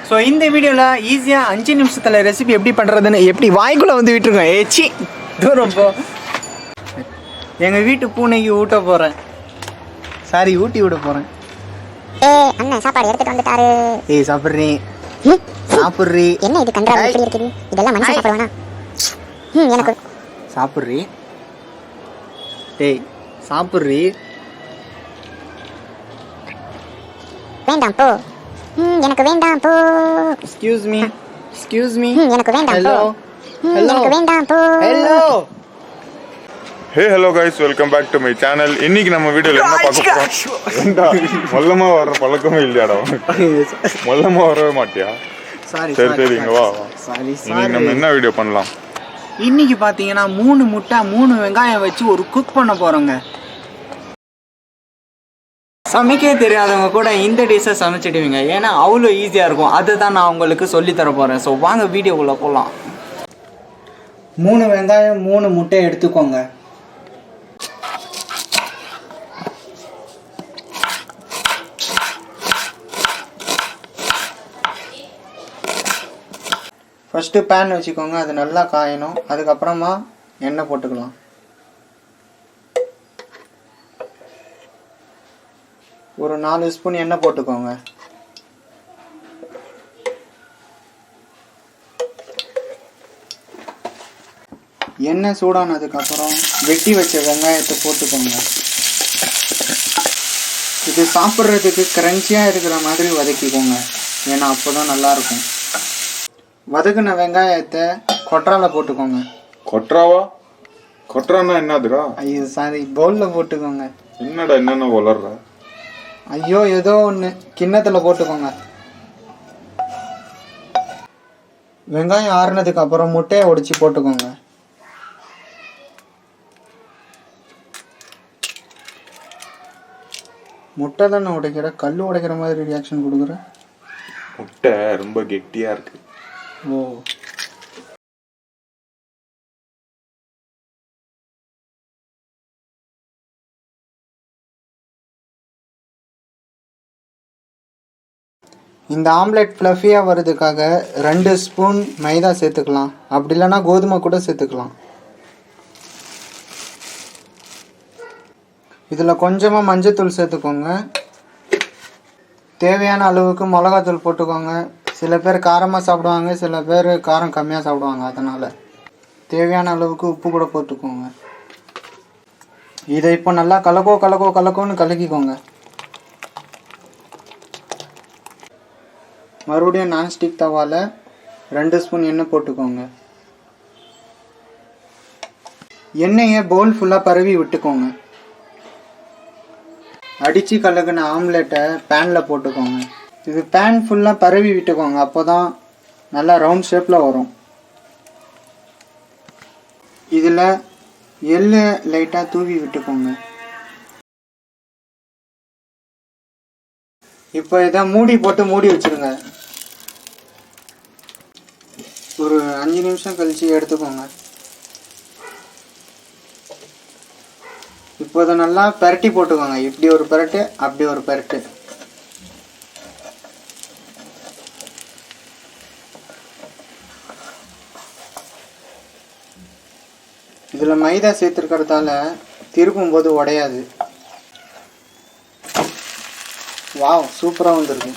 So இந்த வீடியோவில் ஈஸியாக 5 நிமிஷத்தில் ரெசிபி எப்படி பண்ணுறதுன்னு எப்படி வாய்க்குள்ளே வந்து விட்டுருக்கோம். ஏச்சி தூரம் போ. எங்கள் வீட்டு பூனைக்கு ஊட்ட போகிறேன். சாரி, ஊட்டி விட போகிறேன். அண்ணா சாப்பாடு எடுத்துட்டு வந்துட்டாரு. ஏய் சாப்பிட்றீ சாப்பிட்றீ. என்ன இது கண்டா எப்படி இருக்குது? இதெல்லாம் மனுஷன் சாப்பிடுவானா? எனக்கு சாப்பிட்றீ. டேய் சாப்பிட்றீ. வேண்டாம் போ. எனக்கு வேண்டாம் போ. எக்ஸ்கியூஸ் மீ எனக்கு வேண்டாம் ஹலோ போ. எனக்கு வேண்டாம் போ. Hello. Hey hello guys, welcome back to my channel. இன்னைக்கு நம்ம வீடியோல என்ன பார்க்க போறோம்? மொல்லமா வர பழக்கமே இல்லையாடா? மொல்லமா வரவே மாட்டியா? சரி இங்க வா. இன்னைக்கு நம்ம என்ன வீடியோ பண்ணலாம்? இன்னைக்கு பாத்தீங்கன்னா 3 முட்டை 3 வெங்காயம் வச்சு ஒரு குக் பண்ண போறோங்க. சமைக்க தெரியாதவங்க கூட இந்த டிஷ்ஷை சமைச்சிடுவீங்க, ஏன்னா அவ்வளோ ஈஸியாக இருக்கும். அதுதான் நான் உங்களுக்கு சொல்லித்தர போகிறேன். ஸோ வாங்க வீடியோக்குள்ளே போகலாம். 3 வெங்காயம் 3 முட்டை எடுத்துக்கோங்க. ஃபஸ்ட்டு பேன் வச்சுக்கோங்க, அது நல்லா காயணும். அதுக்கப்புறமா எண்ணெய் போட்டுக்கலாம். ஒரு 4 ஸ்பூன் எண்ணெய் போட்டுக்கோங்க. எண்ணெய் சூடானதுக்கப்புறம் வெட்டி வச்ச வெங்காயத்தை போட்டுக்கோங்க. இது சாப்பிட்றதுக்கு கிரன்ச்சியாக இருக்கிற மாதிரி வதக்கிக்கோங்க, ஏன்னா அப்போ தான் நல்லாயிருக்கும். வதக்கின வெங்காயத்தை கொட்ரால போட்டுக்கோங்க. கொட்ராவா? கொட்ரான்னா என்னதுடா? ஐயோ சாரி, பவுலில் போட்டுக்கோங்க. என்னடா என்னென்ன வளர்ற? ஐயோ ஏதோ ஒன்று கிண்ணத்தில் போட்டுக்கோங்க. வெங்காயம் ஆறுனதுக்கு அப்புறம் முட்டையை உடைச்சி போட்டுக்கோங்க. முட்டை தானே உடைக்கிற, கல் உடைக்கிற மாதிரி ரியாக்ஷன் கொடுக்குற. முட்டை ரொம்ப கெட்டியா இருக்கு. ஓ, இந்த ஆம்லெட் ஃப்ளஃபியாக வர்றதுக்காக 2 ஸ்பூன் மைதா சேர்த்துக்கலாம். அப்படி இல்லைன்னா கோதுமை கூட சேர்த்துக்கலாம். இதில் கொஞ்சமாக மஞ்சத்தூள் சேர்த்துக்கோங்க. தேவையான அளவுக்கு மிளகாத்தூள் போட்டுக்கோங்க. சில பேர் காரமாக சாப்பிடுவாங்க, சில பேர் காரம் கம்மியாக சாப்பிடுவாங்க. அதனால் தேவையான அளவுக்கு உப்பு கூட போட்டுக்கோங்க. இதை இப்போ நல்லா கலக்கோன்னு கலக்கிக்கோங்க. மறுபடியும் நான்ஸ்டிக் தவாவில் 2 ஸ்பூன் எண்ணெய் போட்டுக்கோங்க. எண்ணெயை பவுல் ஃபுல்லாக பரவி விட்டுக்கோங்க. அடித்து கலக்கின ஆம்லெட்டை பேனில் போட்டுக்கோங்க. இது பேன் ஃபுல்லாக பரவி விட்டுக்கோங்க, அப்போ தான் நல்லா ரவுண்ட் ஷேப்பில் வரும். இதில் எள்ளு லைட்டாக தூவி விட்டுக்கோங்க. இப்போ இதை மூடி போட்டு மூடி வச்சுருங்க. ஒரு 5 நிமிஷம் கழிச்சு எடுத்துக்கோங்க. இப்போ இதை நல்லா பெரட்டி போட்டுக்கோங்க. இப்படி ஒரு பெரட்டு, அப்படி ஒரு பெரட்டு. இதில் மைதா சேர்த்துருக்கிறதால திருப்பும் போது உடையாது. வாவ், சூப்பராக வந்துருக்கு.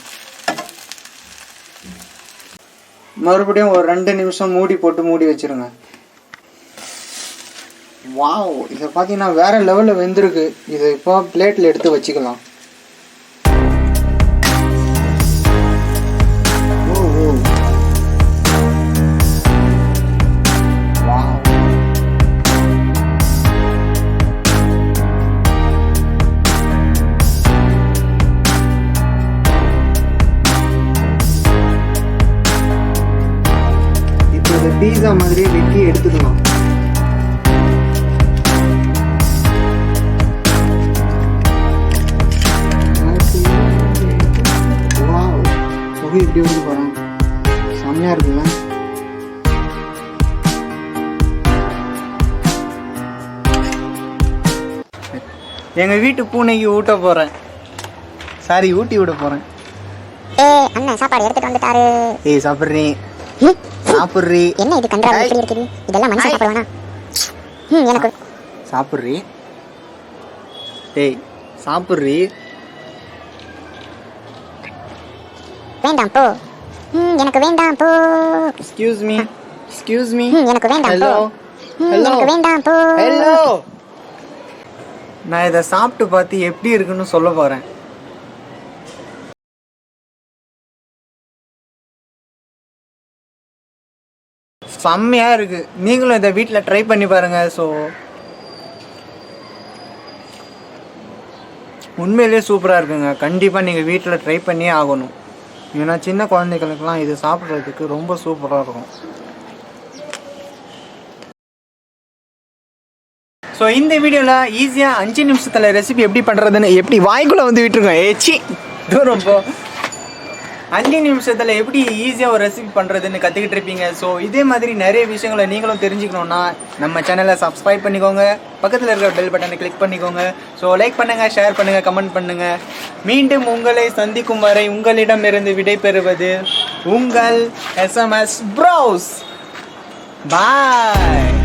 மறுபடியும் ஒரு 2 நிமிஷம் மூடி போட்டு மூடி வச்சிருங்க. வாவ், இதை பார்த்தீங்கன்னா வேற லெவலில் வெந்திருக்கு. இதை இப்போ பிளேட்டில் எடுத்து வச்சுக்கலாம். பீஸா மாதிரியே வெட்டி எடுத்துக்கலாம். சுகி இப்படி வந்து போகிறோம், செம்மையாக இருக்குல்ல. எங்கள் வீட்டு பூனைக்கு ஊட்ட போகிறேன். சாரி, ஊட்டி விட போகிறேன். அண்ணன் சாப்பாடு எடுத்துட்டு வந்துட்டாரு. ஏய் சாப்பிட்றீ சாப்பிட்றீ. என்ன இது கன்றாவி இப்படி இருக்குது? இதெல்லாம் மனுஷன் சாப்பிடுவானா? எனக்கு சாப்பிட்றீ. டேய் சாப்பிட்றீ. வேண்டாம் போ. எனக்கு வேண்டாம் போ. எக்ஸ்கியூஸ் மீ எனக்கு வேண்டாம் ஹலோ போ. எனக்கு வேண்டாம் போ. ஹலோ. நான் இதை சாப்பிட்டு பார்த்து எப்படி இருக்குன்னு சொல்ல போகிறேன். செம்மையாக இருக்குது. நீங்களும் இதை வீட்டில் ட்ரை பண்ணி பாருங்கள். ஸோ உண்மையிலே சூப்பராக இருக்குங்க. கண்டிப்பாக நீங்கள் வீட்டில் ட்ரை பண்ணியே ஆகணும். ஏன்னா சின்ன குழந்தைகளுக்கெல்லாம் இது சாப்பிட்றதுக்கு ரொம்ப சூப்பராக இருக்கும். ஸோ இந்த வீடியோவில் ஈஸியாக 5 நிமிஷத்தில் ரெசிபி எப்படி பண்ணுறதுன்னு எப்படி வாய்க்குள்ளே வந்து விட்டுருக்கோம். ஏச்சி தூரம் போ. 5 நிமிஷத்தில் எப்படி ஈஸியாக ஒரு ரெசிபி பண்ணுறதுன்னு கற்றுக்கிட்டு இருப்பீங்க. ஸோ இதே மாதிரி நிறைய விஷயங்களை நீங்களும் தெரிஞ்சுக்கணுன்னா நம்ம சேனலை சப்ஸ்கிரைப் பண்ணிக்கோங்க. பக்கத்தில் இருக்கிற பெல் பட்டனை கிளிக் பண்ணிக்கோங்க. ஸோ லைக் பண்ணுங்கள், ஷேர் பண்ணுங்கள், கமெண்ட் பண்ணுங்கள். மீண்டும் உங்களை சந்திக்கும் வரை உங்களிடமிருந்து விடைபெறுவது உங்கள் SMS ப்ரோஸ். பாய்.